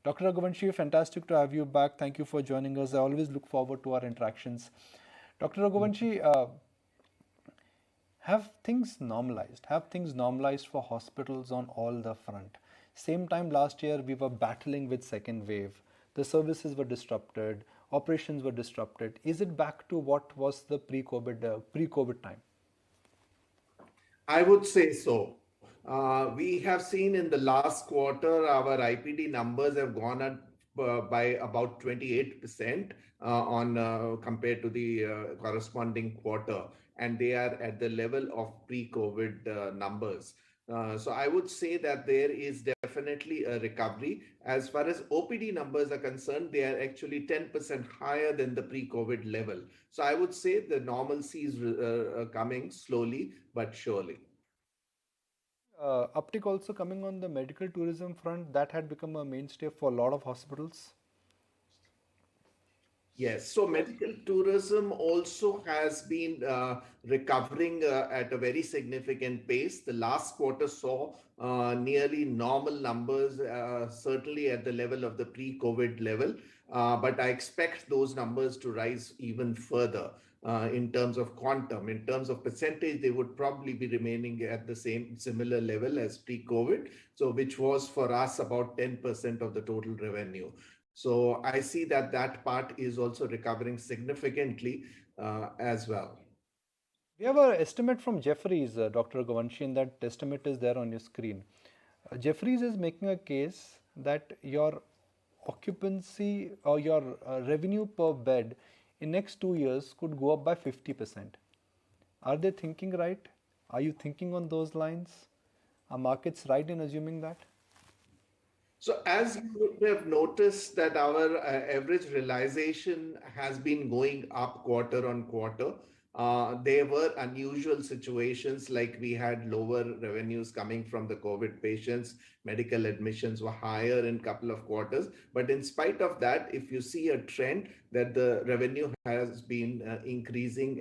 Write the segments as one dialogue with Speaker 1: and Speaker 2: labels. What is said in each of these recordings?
Speaker 1: Dr. Raghuvanshi, fantastic to have you back. Thank you for joining us. I always look forward to our interactions. Dr. Raghuvanshi, have things normalized? Have things normalized for hospitals on all the front? Same time last year, we were battling with second wave. The services were disrupted, operations were disrupted. Is it back to what was the pre-COVID time?
Speaker 2: I would say so. We have seen in the last quarter our IPD numbers have gone up by about 28% on compared to the corresponding quarter, and they are at the level of pre-COVID numbers. So I would say that there is definitely a recovery. As far as OPD numbers are concerned, they are actually 10% higher than the pre-COVID level. So I would say the normalcy is coming slowly but surely.
Speaker 1: Uptick also coming on the medical tourism front, that had become a mainstay for a lot of hospitals.
Speaker 2: Yes, so medical tourism also has been recovering at a very significant pace. The last quarter saw nearly normal numbers, certainly at the level of the pre-COVID level. But I expect those numbers to rise even further in terms of quantum. In terms of percentage, they would probably be remaining at the same similar level as pre-COVID. So, which was for us about 10% of the total revenue. So I see that that part is also recovering significantly as well.
Speaker 1: We have an estimate from Jeffries, Dr. Gavanshi, and that estimate is there on your screen. Jeffries is making a case that your occupancy or your revenue per bed in next 2 years could go up by 50%. Are they thinking right? Are you thinking on those lines? Are markets right in assuming that?
Speaker 2: So as you would have noticed that our average realization has been going up quarter on quarter. There were unusual situations like we had lower revenues coming from the COVID patients. Medical admissions were higher in couple of quarters. But in spite of that, if you see a trend that the revenue has been increasing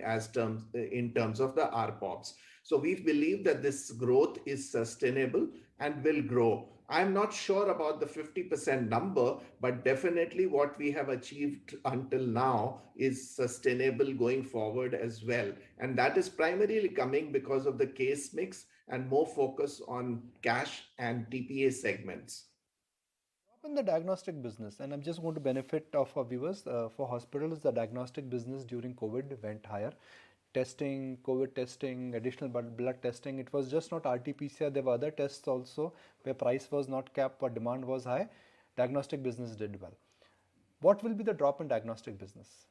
Speaker 2: in terms of the RPOPs. So we believe that this growth is sustainable and will grow. I'm not sure about the 50% number, but definitely what we have achieved until now is sustainable going forward as well. And that is primarily coming because of the case mix and more focus on cash and TPA segments.
Speaker 1: Drop in the diagnostic business, and I'm just going to benefit of our viewers. For hospitals, the diagnostic business during COVID went higher. Testing, COVID testing, additional blood testing. It was just not RT-PCR. There were other tests also where price was not capped but demand was high. Diagnostic business did well. What will be the drop in diagnostic business?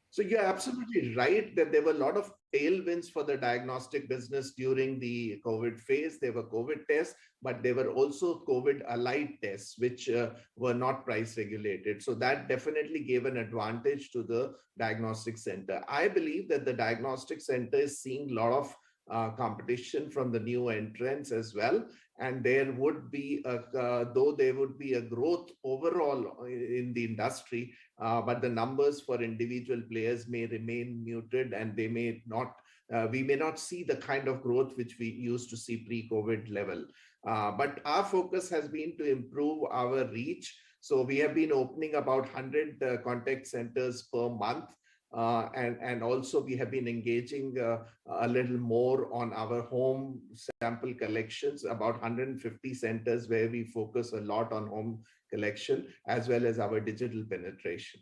Speaker 2: So you're absolutely right that there were a lot of tailwinds for the diagnostic business during the COVID phase. There were COVID tests, but there were also COVID allied tests, which were not price regulated. So that definitely gave an advantage to the diagnostic center. I believe that the diagnostic center is seeing a lot of competition from the new entrants as well. And there would be, though there would be a growth overall in the industry, but the numbers for individual players may remain muted and they may not, we may not see the kind of growth which we used to see pre-COVID level. But our focus has been to improve our reach. So we have been opening about 100 contact centers per month. And also we have been engaging a little more on our home sample collections, about 150 centers where we focus a lot on home collection as well as our digital penetration.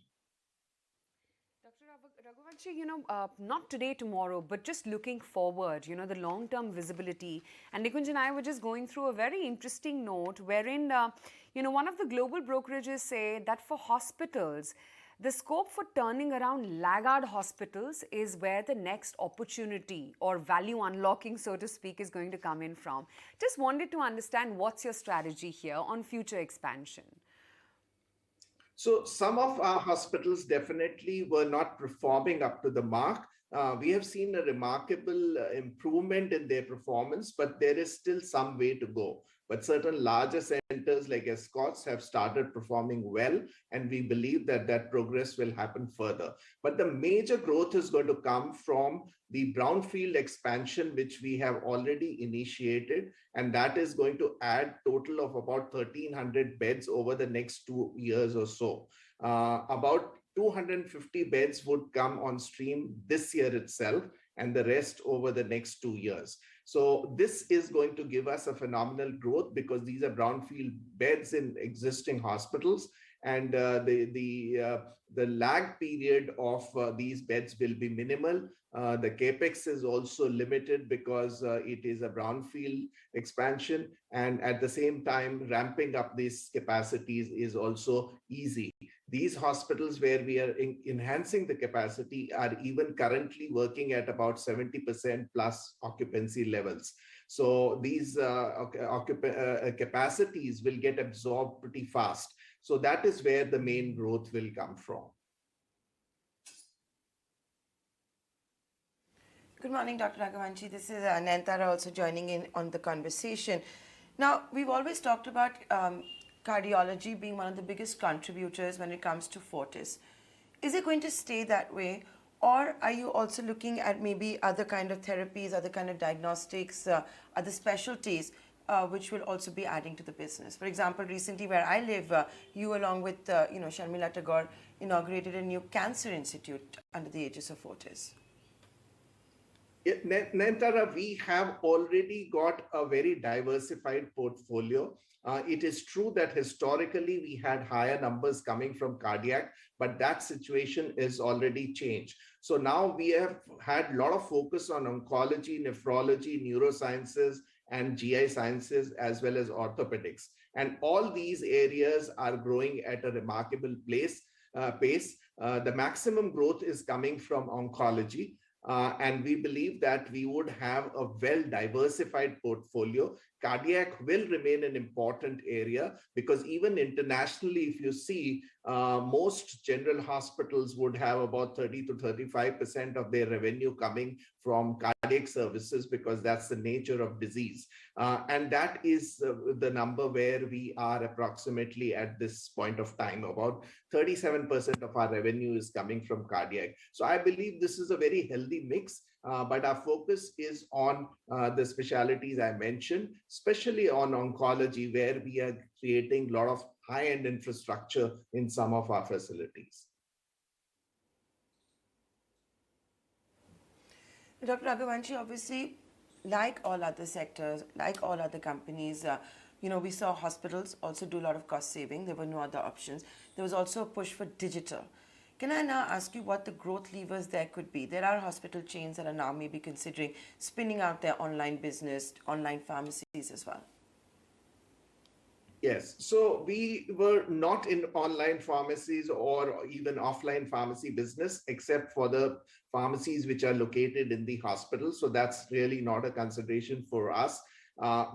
Speaker 3: Dr. Raghuvanshi, not today, tomorrow, but just looking forward, the long-term visibility. And Nikunj and I were just going through a very interesting note wherein, one of the global brokerages say that for hospitals, the scope for turning around laggard hospitals is where the next opportunity or value unlocking, so to speak, is going to come in from. Just wanted to understand what's your strategy here on future expansion.
Speaker 2: So some of our hospitals definitely were not performing up to the mark. we have seen a remarkable improvement in their performance, but there is still some way to go. But certain larger centers like Escorts have started performing well, and we believe that that progress will happen further. But the major growth is going to come from the brownfield expansion, which we have already initiated, and that is going to add total of about 1,300 beds over the next 2 years or so. About 250 beds would come on stream this year itself, and the rest over the next 2 years. So this is going to give us a phenomenal growth because these are brownfield beds in existing hospitals, and the lag period of these beds will be minimal. The capex is also limited because it is a brownfield expansion, and at the same time, ramping up these capacities is also easy. These hospitals where we are enhancing the capacity are even currently working at about 70% plus occupancy levels. So these capacities will get absorbed pretty fast. So that is where the main growth will come from.
Speaker 4: Good morning, Dr. Raghuvanshi. This is Nayantara also joining in on the conversation. Now, we've always talked about cardiology being one of the biggest contributors when it comes to Fortis. Is it going to stay that way, or are you also looking at maybe other kind of therapies, other kind of diagnostics, other specialties, which will also be adding to the business? For example, recently where I live, you along with Sharmila Tagore inaugurated a new cancer institute under the aegis of Fortis.
Speaker 2: Nayantara, we have already got a very diversified portfolio. It is true that historically we had higher numbers coming from cardiac, but that situation is already changed. So now we have had a lot of focus on oncology, nephrology, neurosciences, and GI sciences, as well as orthopedics. And all these areas are growing at a remarkable pace. The maximum growth is coming from oncology. And we believe that we would have a well-diversified portfolio. Cardiac will remain an important area because even internationally, if you see, most general hospitals would have about 30 to 35% of their revenue coming from cardiac services because that's the nature of disease. And that is the number where we are approximately at this point of time. About 37% of our revenue is coming from cardiac. So I believe this is a very healthy mix. But our focus is on the specialties I mentioned, especially on oncology, where we are creating a lot of high-end infrastructure in some of our facilities.
Speaker 4: Dr. Raghuvanshi, obviously, like all other sectors, like all other companies, we saw hospitals also do a lot of cost saving. There were no other options. There was also a push for digital. Can I now ask you what the growth levers there could be? There are hospital chains that are now maybe considering spinning out their online business, online pharmacies as well.
Speaker 2: Yes, so we were not in online pharmacies or even offline pharmacy business, except for the pharmacies which are located in the hospital. So that's really not a consideration for us.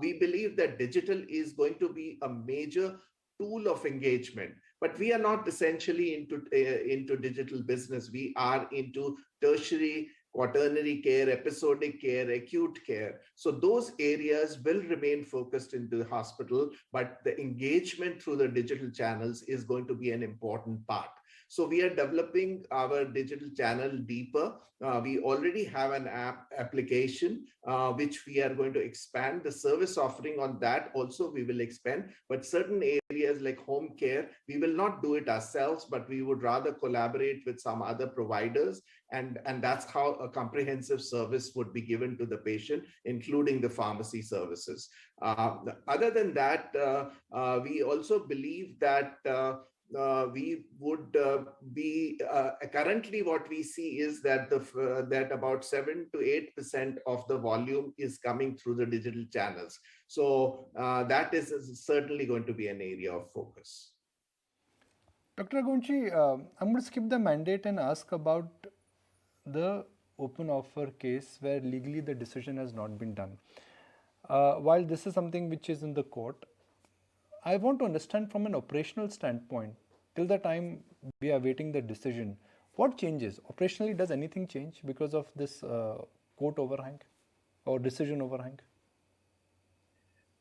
Speaker 2: We believe that digital is going to be a major tool of engagement, but we are not essentially into digital business. We are into tertiary, quaternary care, episodic care, acute care. So those areas will remain focused into the hospital, but the engagement through the digital channels is going to be an important part. So we are developing our digital channel deeper. We already have an application, which we are going to expand. The service offering on that also we will expand, but certain areas like home care, we will not do it ourselves, but we would rather collaborate with some other providers. And that's how a comprehensive service would be given to the patient, including the pharmacy services. Other than that, we also believe that we would be currently what we see is that that about 7 to 8% of the volume is coming through the digital channels. So that is certainly going to be an area of focus.
Speaker 1: Dr. Raghuvanshi, I'm going to skip the mandate and ask about the open offer case where legally the decision has not been done. While this is something which is in the court, I want to understand from an operational standpoint, till the time we are waiting the decision, What changes? Operationally, does anything change because of this court overhang or decision overhang?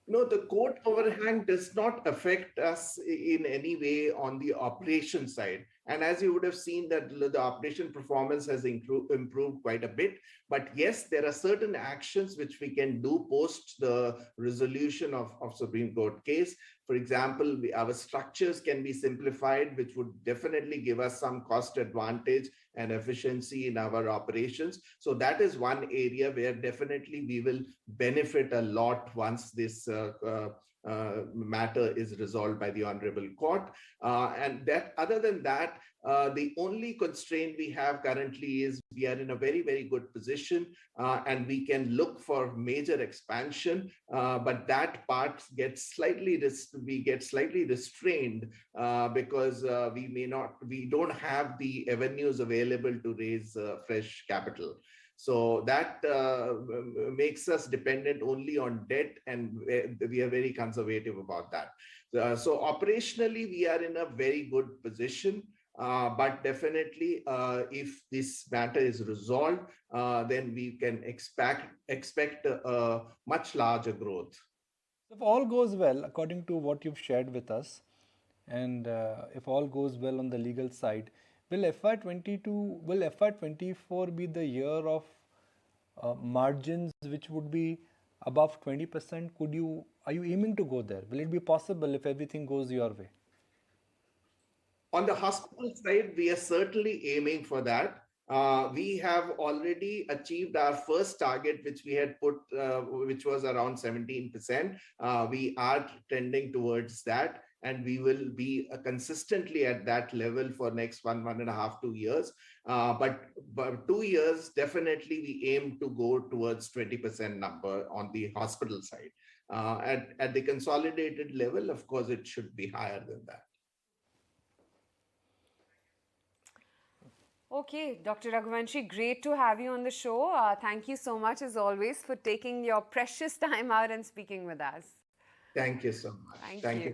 Speaker 2: No, the court overhang does not affect us in any way on the operation side. And as you would have seen that the operation performance has improved quite a bit. But yes, there are certain actions which we can do post the resolution of Supreme Court case. For example, our structures can be simplified, which would definitely give us some cost advantage and efficiency in our operations. So that is one area where definitely we will benefit a lot once this matter is resolved by the Honorable Court. And that, other than that, the only constraint we have currently is we are in a very, very good position and we can look for major expansion, but that part gets slightly restrained because we don't have the avenues available to raise fresh capital. So that makes us dependent only on debt, and we are very conservative about that. So operationally, we are in a very good position. But definitely, if this matter is resolved, then we can expect a much larger growth.
Speaker 1: If all goes well, according to what you've shared with us, and if all goes well on the legal side, will FY24 be the year of margins which would be above 20%? Are you aiming to go there? Will it be possible if everything goes your way?
Speaker 2: On the hospital side, we are certainly aiming for that. We have already achieved our first target, which we had put, which was around 17%. We are trending towards that, and we will be consistently at that level for next 1.5, 2 years. But 2 years, definitely we aim to go towards 20% number on the hospital side. At the consolidated level, of course, it should be higher than that.
Speaker 3: Okay, Dr. Raghuvanshi, great to have you on the show. Thank you so much, as always, for taking your precious time out and speaking with us.
Speaker 2: Thank you so much.
Speaker 3: Thank you.